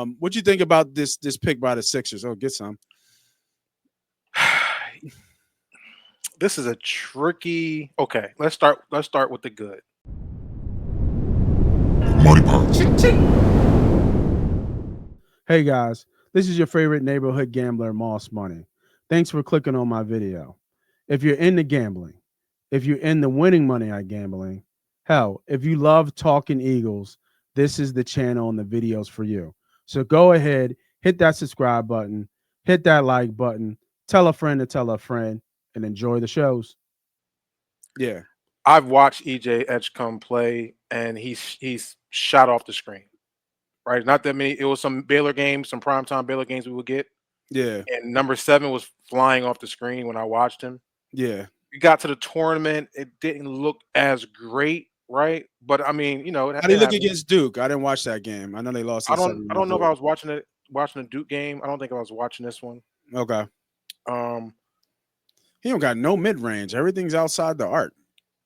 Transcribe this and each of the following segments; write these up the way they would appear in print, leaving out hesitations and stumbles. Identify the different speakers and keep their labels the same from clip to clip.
Speaker 1: What you think about this pick by the Sixers? Oh, get some.
Speaker 2: This is a tricky. Okay, let's start. Let's start with the good.
Speaker 3: Money Pots.
Speaker 1: Hey guys, this is your favorite neighborhood gambler, Moss Money. Thanks for clicking on my video. If you're into gambling, if you're into winning money at gambling, hell, if you love talking Eagles, this is the channel and the videos for you. So go ahead, hit that subscribe button, hit that like button, tell a friend to tell a friend, and enjoy the shows. Yeah.
Speaker 2: I've watched EJ Edgecombe play, and he's shot off the screen. Right, not that many. It was some Baylor games, some primetime Baylor games we would get,
Speaker 1: Yeah.
Speaker 2: and number 7 was flying off the screen when I watched him.
Speaker 1: Yeah.
Speaker 2: We got to the tournament, it didn't look as great, right? But I mean,
Speaker 1: How did he
Speaker 2: it
Speaker 1: look
Speaker 2: happens.
Speaker 1: against Duke? I didn't watch that game. I know they lost in
Speaker 2: I
Speaker 1: 7
Speaker 2: don't know if
Speaker 1: Duke.
Speaker 2: I was watching the Duke game. I don't think I was watching this one.
Speaker 1: Okay.
Speaker 2: Um,
Speaker 1: He don't got no mid range. Everything's outside the arc.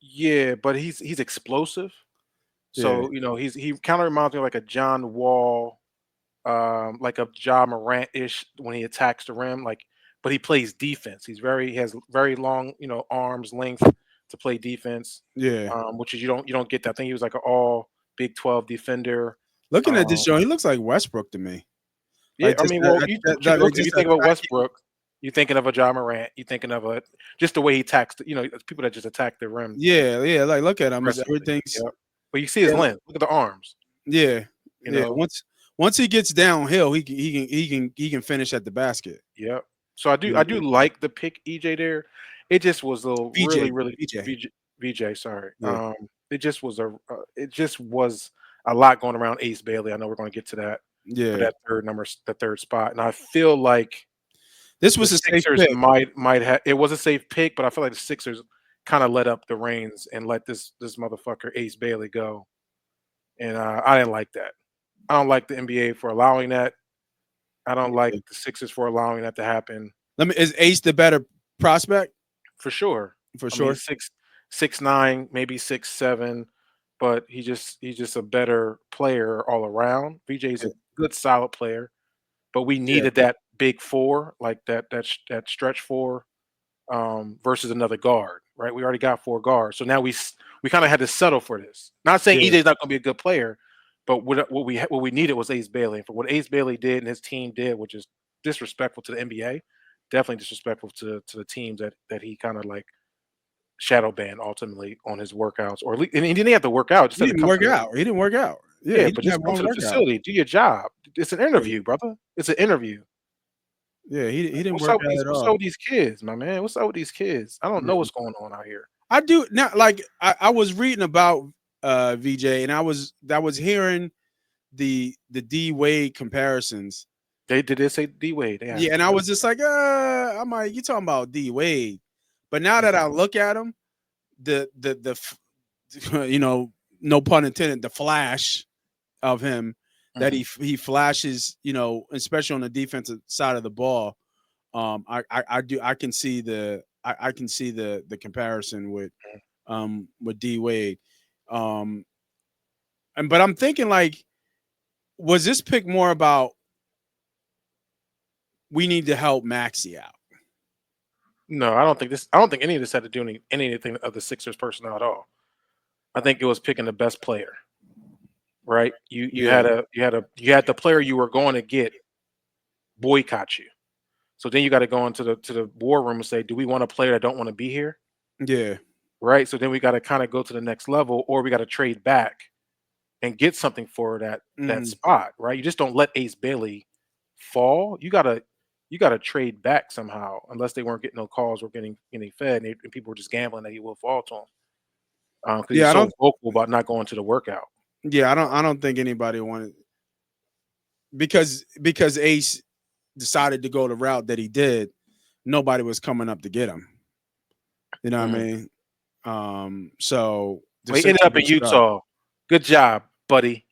Speaker 2: yeah, but he's explosive.
Speaker 1: Yeah.
Speaker 2: So he kind of reminds me of like a John Wall, like a Ja Morant ish when he attacks the rim. Like, but he plays defense. He has very long arms length to play defense,
Speaker 1: Yeah.
Speaker 2: which is you don't get that. I think he was like an all Big 12 defender.
Speaker 1: Looking at this
Speaker 2: Um,
Speaker 1: show, he looks like Westbrook to me.
Speaker 2: yeah,
Speaker 1: Like
Speaker 2: I
Speaker 1: just
Speaker 2: mean, well,
Speaker 1: like
Speaker 2: if you
Speaker 1: just
Speaker 2: think about
Speaker 1: attacking.
Speaker 2: Westbrook, you're thinking of a Ja Morant. You're thinking of a just the way he attacks. People that just attack the rim
Speaker 1: Yeah, yeah. Like look at him. It's
Speaker 2: aggressively.
Speaker 1: everything's
Speaker 2: Yeah, but you see his
Speaker 1: yeah,
Speaker 2: length. Look at the arms.
Speaker 1: yeah,
Speaker 2: You
Speaker 1: yeah.
Speaker 2: know.
Speaker 1: Once he gets downhill, he can finish at the basket.
Speaker 2: Yeah. So I
Speaker 1: You
Speaker 2: do
Speaker 1: know,
Speaker 2: like the pick EJ there. It just was a little
Speaker 1: VJ,
Speaker 2: really
Speaker 1: VJ.
Speaker 2: VJ, sorry.
Speaker 1: Yeah,
Speaker 2: It just was a lot going around Ace Bailey. I know we're going to get to that for
Speaker 1: yeah.
Speaker 2: that the third spot. And I feel like
Speaker 1: This
Speaker 2: the
Speaker 1: was a safe
Speaker 2: Sixers
Speaker 1: pick.
Speaker 2: might have it was a safe pick, but I feel like the Sixers kind of let up the reins and let this motherfucker Ace Bailey go. And I didn't like that. I don't like the NBA for allowing that. I don't like the Sixers for allowing that to happen.
Speaker 1: Is Ace the better prospect
Speaker 2: For sure.
Speaker 1: for
Speaker 2: I mean,
Speaker 1: sure?
Speaker 2: 6'9", maybe 6'7", but he's just a better player all around. VJ's a good, solid player, but we
Speaker 1: Yeah,
Speaker 2: needed that big four, like that stretch four, versus another guard, right? We already got 4 guards, so now we kind of had to settle for this. Not saying
Speaker 1: yeah,
Speaker 2: EJ's not going to be a good player, but what we needed was Ace Bailey, and for what Ace Bailey did and his team did, which is disrespectful to the NBA, definitely disrespectful to the teams that he kind of like shadow ban ultimately on his workouts, or at least, and he didn't have to work out. Just
Speaker 1: he
Speaker 2: had to
Speaker 1: didn't
Speaker 2: come
Speaker 1: work
Speaker 2: to the
Speaker 1: out. He didn't work out. Yeah,
Speaker 2: yeah,
Speaker 1: he
Speaker 2: but
Speaker 1: didn't
Speaker 2: just
Speaker 1: have
Speaker 2: come
Speaker 1: one
Speaker 2: to the
Speaker 1: workout.
Speaker 2: facility, do your job. It's an
Speaker 1: Yeah,
Speaker 2: interview, brother. It's an interview.
Speaker 1: yeah, he didn't work out at
Speaker 2: What's up
Speaker 1: all.
Speaker 2: with these kids, my man? What's up with these kids? I don't know
Speaker 1: Yeah.
Speaker 2: what's going on out here.
Speaker 1: I do now. Like I was reading about VJ, and I was hearing the D Wade comparisons.
Speaker 2: They did say D Wade. They
Speaker 1: Yeah,
Speaker 2: asked
Speaker 1: and
Speaker 2: him.
Speaker 1: I
Speaker 2: Yep.
Speaker 1: was just like, I'm like, you talking about D Wade? But now that
Speaker 2: Mhm,
Speaker 1: I look at him, you know, no pun intended, the flash of him that
Speaker 2: mhm.
Speaker 1: he flashes, especially on the defensive side of the ball. I can see I can see the comparison with D Wade. Um, but I'm thinking like, was this pick more about we need to help Maxi out?
Speaker 2: No, I don't think this. I don't think any of this had to do anything of the Sixers personnel at all. I think it was picking the best player. Right?
Speaker 1: Yeah,
Speaker 2: You had the player you were going to get boycott you. So then you got to go into the war room and say, do we want a player that don't want to be here?
Speaker 1: yeah,
Speaker 2: Right. So then we got to kind of go to the next level, or we got to trade back and get something for that
Speaker 1: mm,
Speaker 2: spot. Right. You just don't let Ace Bailey fall. You gotta trade back somehow, unless they weren't getting no calls or getting fed, and people were just gambling that he will fall to him because he's
Speaker 1: yeah.
Speaker 2: so vocal about not going to the workout.
Speaker 1: I don't think anybody wanted because Ace decided to go the route that he did. Nobody was coming up to get him. You know what I
Speaker 2: Mhm.
Speaker 1: mean? So the
Speaker 2: Well, he ended
Speaker 1: Sixers
Speaker 2: up
Speaker 1: were
Speaker 2: in
Speaker 1: stuck.
Speaker 2: Utah. Good job, buddy.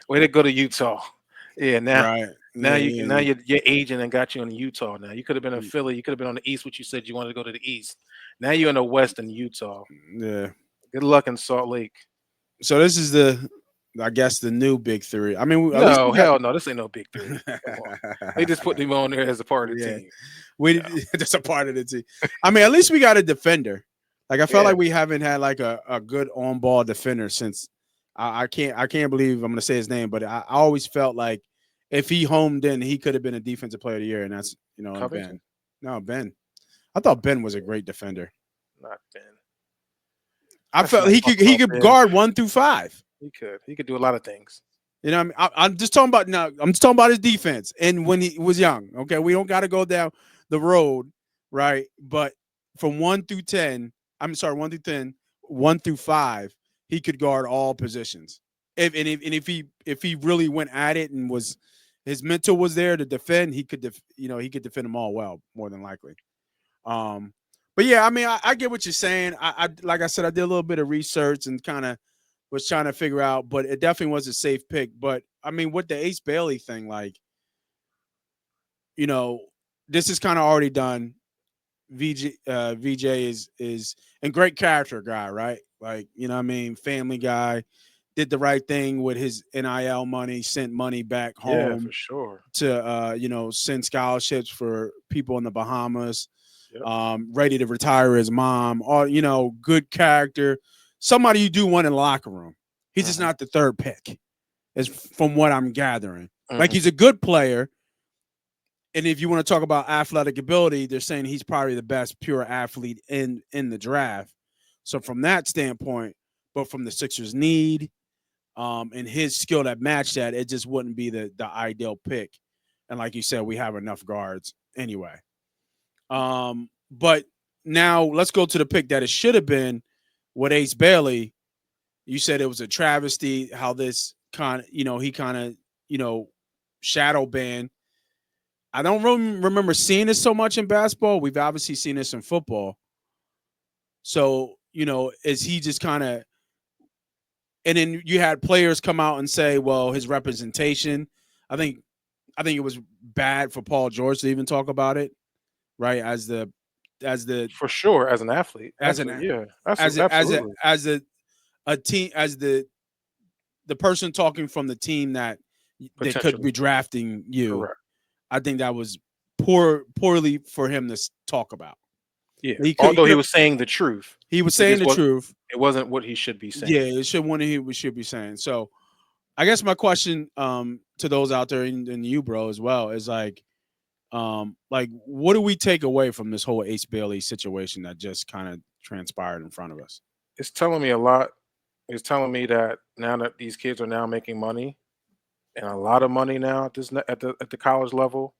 Speaker 2: Way to go to Utah. Yeah,
Speaker 1: Right.
Speaker 2: now
Speaker 1: Yeah,
Speaker 2: you can
Speaker 1: yeah,
Speaker 2: now
Speaker 1: yeah.
Speaker 2: your agent and got you in Utah now. You could have been in Philly, you could have been on the East, which you said you wanted to go to the East. Now you're in the West in Utah.
Speaker 1: Yeah.
Speaker 2: Good luck in Salt Lake.
Speaker 1: So this is I guess the new big three. I mean, at least
Speaker 2: No,
Speaker 1: we got.
Speaker 2: hell no, this ain't no big three. Come on, they just put him on there as a part of the
Speaker 1: Yeah,
Speaker 2: team.
Speaker 1: we
Speaker 2: No,
Speaker 1: that's a part of the team. I mean, at least we got a defender. Like I felt
Speaker 2: yeah,
Speaker 1: like we haven't had like a good on ball defender since. I can't believe I'm gonna say his name, but I always felt like if he homed in, he could have been a defensive player of the year, and that's and
Speaker 2: Covington,
Speaker 1: Ben. No, Ben. I thought Ben was a great defender.
Speaker 2: not Ben.
Speaker 1: I
Speaker 2: That's
Speaker 1: felt
Speaker 2: not
Speaker 1: he
Speaker 2: talk
Speaker 1: could he
Speaker 2: about
Speaker 1: could
Speaker 2: Ben.
Speaker 1: guard 1 through 5.
Speaker 2: He could do a lot of things.
Speaker 1: You know, what I mean, I'm just talking about now. I'm just talking about his defense and when he was young. Okay, we don't got to go down the road, right? But from 1 through 10, I'm sorry, 1 through 10, 1 through 5, he could guard all positions. If he really went at it and was his mental was there to defend, he could defend them all well, more than likely. Um, but yeah, I mean, I get what you're saying. I like I said, I did a little bit of research and kind of was trying to figure out, but it definitely was a safe pick. But I mean, with the Ace Bailey thing, like, you know, this is kind of already done. VJ is and great character guy, right? Like, what I mean, family guy, did the right thing with his NIL money, sent money back
Speaker 2: Yeah, for
Speaker 1: home
Speaker 2: sure.
Speaker 1: to send scholarships for people in the Bahamas.
Speaker 2: Yep.
Speaker 1: Ready to retire his mom. All good character, somebody you do want in the locker room. He's just
Speaker 2: Hmm.
Speaker 1: not the third pick, is from what I'm gathering. Like
Speaker 2: Hmm.
Speaker 1: he's a good player, and if you want to talk about athletic ability, they're saying he's probably the best pure athlete in the draft. So from that standpoint, but from the Sixers' need, and his skill that matched that, it just wouldn't be the ideal pick. And like you said, we have enough guards anyway. But now let's go to the pick that it should have been with Ace Bailey. You said it was a travesty how this he kind of, shadow banned. I don't remember seeing this so much in basketball. We've obviously seen this in football. So, is he just kind of, and then you had players come out and say, well, his representation, I think, it was bad for Paul George to even talk about it, right? As the
Speaker 2: For sure, as an athlete,
Speaker 1: as an
Speaker 2: absolutely, yeah,
Speaker 1: as a, as a
Speaker 2: absolutely,
Speaker 1: as a team as the person talking from the team that could
Speaker 2: potentially
Speaker 1: be drafting you.
Speaker 2: correct.
Speaker 1: I think that was poorly for him to talk about.
Speaker 2: Yeah,
Speaker 1: He
Speaker 2: although he
Speaker 1: could
Speaker 2: was saying the truth,
Speaker 1: he was
Speaker 2: it
Speaker 1: saying
Speaker 2: just
Speaker 1: the
Speaker 2: was.
Speaker 1: truth.
Speaker 2: It wasn't what he should be
Speaker 1: Yeah,
Speaker 2: saying.
Speaker 1: it should one he should be saying. So I guess my question to those out there and you, bro, as well, is like what do we take away from this whole Ace Bailey situation that just kind of transpired in front of us?
Speaker 2: It's telling me a lot. It's telling me that now that these kids are now making money and a lot of money now at the college level,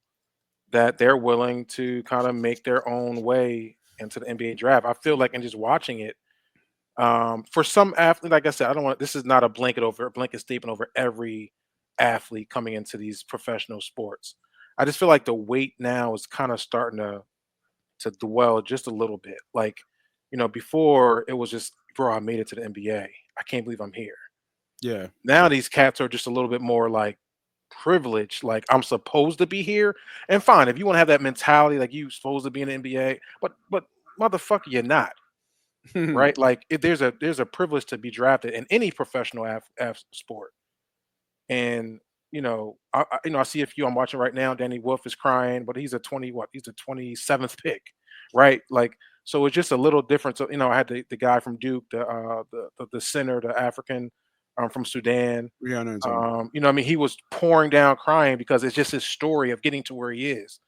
Speaker 2: that they're willing to kind of make their own way into the NBA draft. I feel like in just watching it, for some athlete, like I said, I don't want this is not a blanket statement over every athlete coming into these professional sports. I just feel like the weight now is kind of starting to dwell just a little bit. Like, before it was just, bro, I made it to the NBA. I can't believe I'm here.
Speaker 1: Yeah,
Speaker 2: Now these cats are just a little bit more like privileged, like I'm supposed to be here. And fine, if you want to have that mentality, like you supposed to be in the NBA, but motherfucker, you're not, right? Like there's a privilege to be drafted in any professional sport. And I see a few I'm watching right now. Danny Wolf is crying, but he's a 20 what? He's a 27th pick, right? Like so, it's just a little different. So I had the guy from Duke, the center, the African, from Sudan.
Speaker 1: Rihanna and some.
Speaker 2: I mean, he was pouring down crying because it's just his story of getting to where he is.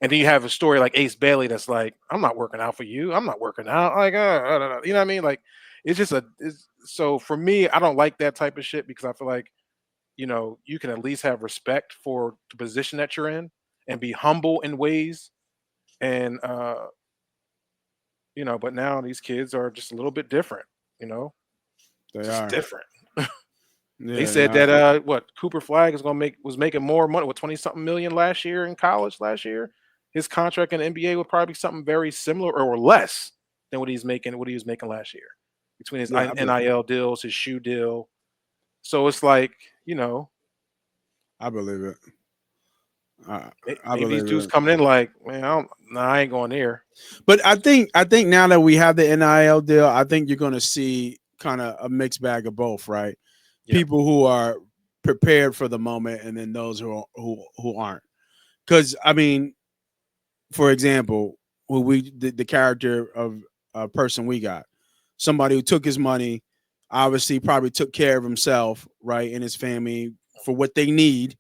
Speaker 2: And then you have a story like Ace Bailey that's like, I'm not working out for you. I'm not working out. Like, you know what I mean? Like, so for me, I don't like that type of shit because I feel like you can at least have respect for the position that you're in and be humble in ways. And but now these kids are just a little bit different, you know,
Speaker 1: They
Speaker 2: just
Speaker 1: are.
Speaker 2: different. They
Speaker 1: Yeah,
Speaker 2: said
Speaker 1: nah,
Speaker 2: that what Cooper Flag was making more money with 20 something million last year in college last year. His contract in the NBA would probably be something very similar or less than what he was making last year between his
Speaker 1: yeah.
Speaker 2: NIL deals, his shoe deal. So it's like,
Speaker 1: I believe it. I, I
Speaker 2: maybe these
Speaker 1: believe
Speaker 2: dudes
Speaker 1: it.
Speaker 2: coming in like, man, nah, I ain't going there.
Speaker 1: But I think now that we have the NIL deal, I think you're going to see kind of a mixed bag of both, right?
Speaker 2: Yep.
Speaker 1: people who are prepared for the moment, and then those who aren't. Because I mean, for example, who the character of a person we got, somebody who took his money, obviously probably took care of himself, right, and his family for what they need,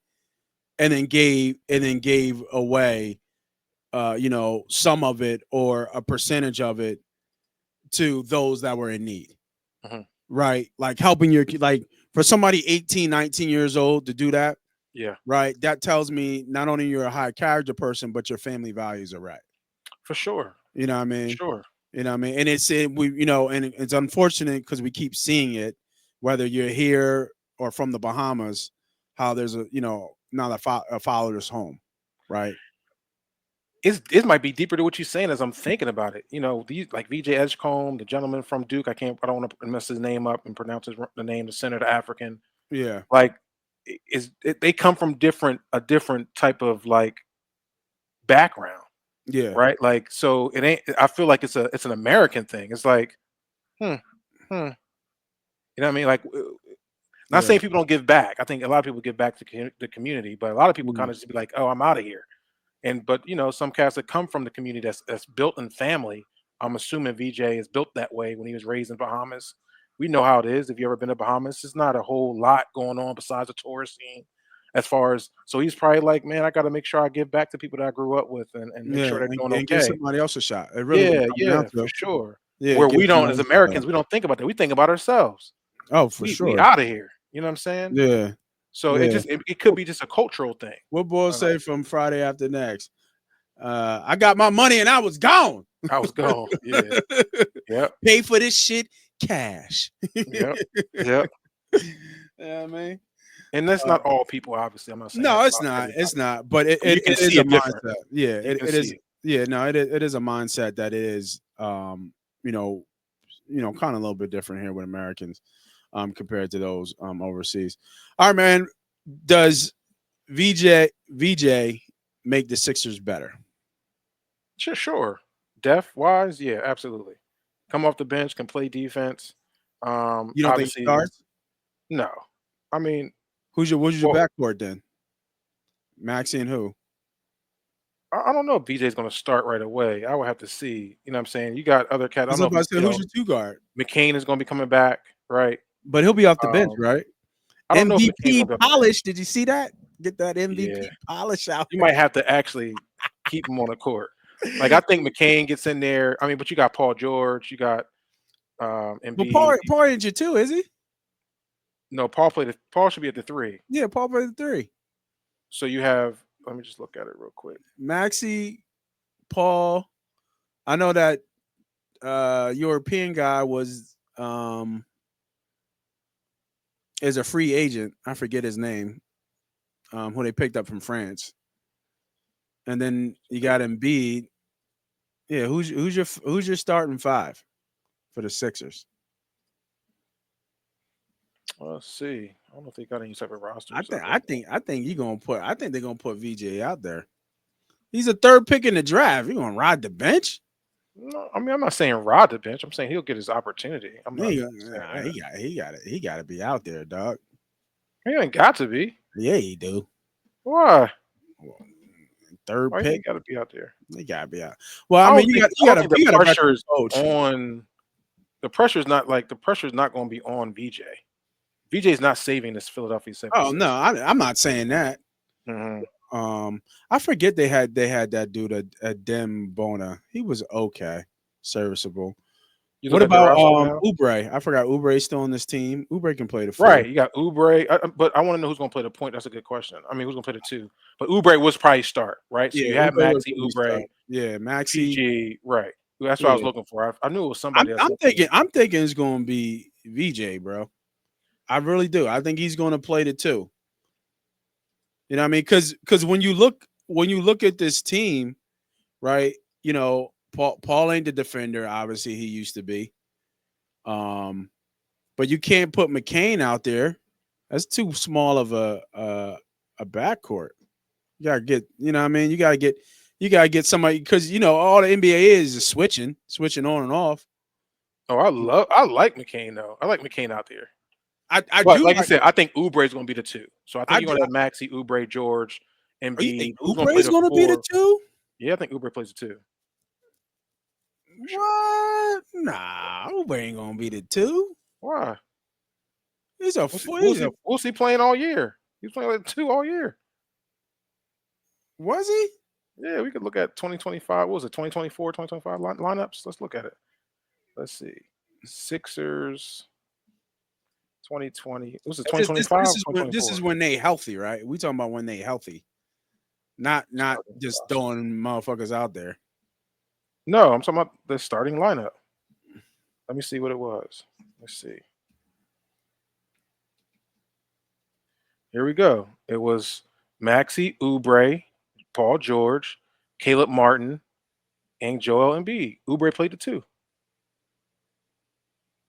Speaker 1: and then gave away, some of it or a percentage of it to those that were in need,
Speaker 2: Hmm.
Speaker 1: right? Like helping like for somebody 18, 19 years old to do that,
Speaker 2: Yeah,
Speaker 1: right? That tells me not only you're a high character person, but your family values are right.
Speaker 2: for sure.
Speaker 1: You know what I
Speaker 2: For
Speaker 1: mean?
Speaker 2: sure.
Speaker 1: You know what I mean? And and it's unfortunate because we keep seeing it, whether you're here or from the Bahamas, how there's not a fatherless home, right?
Speaker 2: It might be deeper to what you're saying as I'm thinking about it. These like VJ Edgecombe, the gentleman from Duke. I don't want to mess his name up and pronounce the name, the senator African.
Speaker 1: Yeah,
Speaker 2: Like, they come from a different type of like background,
Speaker 1: yeah,
Speaker 2: right? Like, so it ain't. I feel like it's an American thing. It's like, hmm, hmm. You know what I mean? Like, not
Speaker 1: yeah.
Speaker 2: saying people don't give back. I think a lot of people give back to the community, but a lot of people kind
Speaker 1: Mm.
Speaker 2: of just be like, "Oh, I'm out of here." But some cats that come from the community that's built in family. I'm assuming VJ is built that way when he was raised in Bahamas. We know how it is. If you ever been to Bahamas, there's not a whole lot going on besides the tourist scene. As far as so, he's probably like, man, I got to make sure I give back to people that I grew up with and make
Speaker 1: Yeah,
Speaker 2: sure they're doing
Speaker 1: and give
Speaker 2: okay.
Speaker 1: somebody else a shot. It really what
Speaker 2: Yeah,
Speaker 1: it comes down
Speaker 2: yeah, for
Speaker 1: to.
Speaker 2: sure.
Speaker 1: Yeah,
Speaker 2: Where
Speaker 1: give
Speaker 2: we don't,
Speaker 1: somebody
Speaker 2: as
Speaker 1: else a shot.
Speaker 2: Americans, we don't think about that. We think about ourselves.
Speaker 1: Oh, for
Speaker 2: We
Speaker 1: sure.
Speaker 2: out of here. You know what I'm saying?
Speaker 1: Yeah,
Speaker 2: So
Speaker 1: yeah.
Speaker 2: it could be just a cultural thing.
Speaker 1: What boy
Speaker 2: Uh,
Speaker 1: say from Friday after next? I got my money and I was gone.
Speaker 2: I was gone. Yeah. Yep.
Speaker 1: Pay for this shit cash.
Speaker 2: Yep. Yep.
Speaker 1: Yeah, I mean.
Speaker 2: And that's
Speaker 1: Uh,
Speaker 2: not all people, obviously. I'm not saying
Speaker 1: no,
Speaker 2: that's
Speaker 1: it's
Speaker 2: about
Speaker 1: not. It's
Speaker 2: everybody,
Speaker 1: not. But
Speaker 2: but you can
Speaker 1: it is
Speaker 2: see
Speaker 1: a
Speaker 2: a difference.
Speaker 1: mindset. Yeah,
Speaker 2: You can
Speaker 1: it
Speaker 2: see
Speaker 1: is.
Speaker 2: it.
Speaker 1: Yeah, no, it is a mindset that is you know, kind of a little bit different here with Americans compared to those overseas. All right, man. Does VJ make the Sixers better?
Speaker 2: Sure, sure. Depth wise, yeah, absolutely. Come off the bench, can play defense.
Speaker 1: You don't think he
Speaker 2: Obviously,
Speaker 1: starts?
Speaker 2: no. I mean,
Speaker 1: Who's your
Speaker 2: well,
Speaker 1: backcourt then? Maxi and who?
Speaker 2: I don't know if BJ's going to start right away. I would have to see. You know what I'm saying? You got other cats. I
Speaker 1: I was
Speaker 2: don't know
Speaker 1: about
Speaker 2: if
Speaker 1: to say who's your two guard,
Speaker 2: McCain is going to be coming back, right?
Speaker 1: but he'll be off the bench,
Speaker 2: Um,
Speaker 1: right?
Speaker 2: I don't know if McCain's
Speaker 1: MVP
Speaker 2: going to be off the bench.
Speaker 1: polish. Did you see that? Get that MVP
Speaker 2: Yeah,
Speaker 1: polish out
Speaker 2: you
Speaker 1: there.
Speaker 2: might have to actually keep him on the court. Like, I think McCain gets in there. I mean, but you got Paul George, you got
Speaker 1: But
Speaker 2: Embiid.
Speaker 1: Paul ain't your two, is he?
Speaker 2: No, Paul should be at the three.
Speaker 1: Yeah, Paul played the three.
Speaker 2: So you have. Let me just look at it real quick.
Speaker 1: Maxi, Paul. I know that European guy was is a free agent. I forget his name. Who they picked up from France. And then you got Embiid. Yeah, who's your starting five for the Sixers?
Speaker 2: Let's see. I don't know if they got any separate
Speaker 1: I
Speaker 2: rosters.
Speaker 1: think
Speaker 2: Okay.
Speaker 1: I think I think you gonna put I think they're gonna put VJ out there. He's a third pick in the draft. You gonna ride the bench?
Speaker 2: No, I mean I'm not saying rod the bench. I'm saying he'll get his opportunity. I'm not saying
Speaker 1: Nah,
Speaker 2: that.
Speaker 1: he got to be out there, dog.
Speaker 2: He ain't got to be.
Speaker 1: Yeah, he do.
Speaker 2: Why?
Speaker 1: Well, third
Speaker 2: Why he
Speaker 1: pick,
Speaker 2: ain't got to be out there?
Speaker 1: he got to be out. Well, I
Speaker 2: I
Speaker 1: mean,
Speaker 2: don't think. I
Speaker 1: you
Speaker 2: don't
Speaker 1: got
Speaker 2: think the
Speaker 1: a veteran
Speaker 2: pressure is
Speaker 1: coach.
Speaker 2: on. The pressure is not going to be on VJ. VJ is not saving this Philadelphia
Speaker 1: Oh no,
Speaker 2: 76ers.
Speaker 1: I'm not saying that.
Speaker 2: Hmm.
Speaker 1: I forget they had that dude at Dem Bona. He was okay, serviceable.
Speaker 2: You
Speaker 1: What
Speaker 2: look at their
Speaker 1: about
Speaker 2: roster now.
Speaker 1: Oubre? I forgot Oubre's still on this team. Oubre can play the four.
Speaker 2: Right, you got Oubre, but I want to know who's going to play the point. That's a good question. I mean, who's going to play the two? But Oubre was probably start, right? So
Speaker 1: Yeah,
Speaker 2: you have
Speaker 1: Oubre was
Speaker 2: Maxi,
Speaker 1: gonna be
Speaker 2: Oubre,
Speaker 1: start. Yeah, Maxi.
Speaker 2: PG, right? That's what I was
Speaker 1: Yeah,
Speaker 2: looking for. I knew it was somebody else.
Speaker 1: I'm thinking it's gonna be VJ, bro. I really do. I think he's gonna play the two. You know what I mean? Because when you look at this team, right? Paul ain't the defender. Obviously, he used to be. Um, but you can't put McCain out there. That's too small of a backcourt. You gotta get. You know what I mean? You gotta get somebody because all the NBA is switching on and off.
Speaker 2: Oh, I like McCain though. I like McCain out there.
Speaker 3: I
Speaker 2: But
Speaker 3: do
Speaker 2: like you
Speaker 3: like.
Speaker 2: said, I think Oubre is going to be the 2. So I think
Speaker 3: I
Speaker 2: you're
Speaker 3: do.
Speaker 2: going to have Maxey, Oubre, George,
Speaker 3: Oh, you think
Speaker 2: Embiid. Who's going to
Speaker 3: Oubre
Speaker 2: play
Speaker 3: is
Speaker 2: the
Speaker 3: going to be the
Speaker 2: 4?
Speaker 3: 2?
Speaker 2: Yeah, I think Oubre plays the 2. For sure.
Speaker 3: What? Nah, Oubre ain't going to be the 2.
Speaker 2: Why?
Speaker 3: He's a
Speaker 2: What's he,
Speaker 3: four.
Speaker 2: what's he, what's he playing all year? He's playing like 2 all year.
Speaker 3: Was he?
Speaker 2: Yeah, we could look at 2025. What was it? 2024, 2025 lineups. Let's look at it. Let's see. Sixers 2020. Was it
Speaker 3: This, this,
Speaker 2: 2025
Speaker 3: this
Speaker 2: or
Speaker 3: is when this is
Speaker 2: 2024?
Speaker 3: when they healthy, right? We talking about when they healthy, not
Speaker 2: Starting
Speaker 3: just
Speaker 2: roster.
Speaker 3: throwing motherfuckers out there.
Speaker 2: No, I'm talking about the starting lineup. Let me see what it was. Let's see. Here we go. It was Maxey, Oubre, Paul George, Caleb Martin, and Joel Embiid. Oubre played the 2.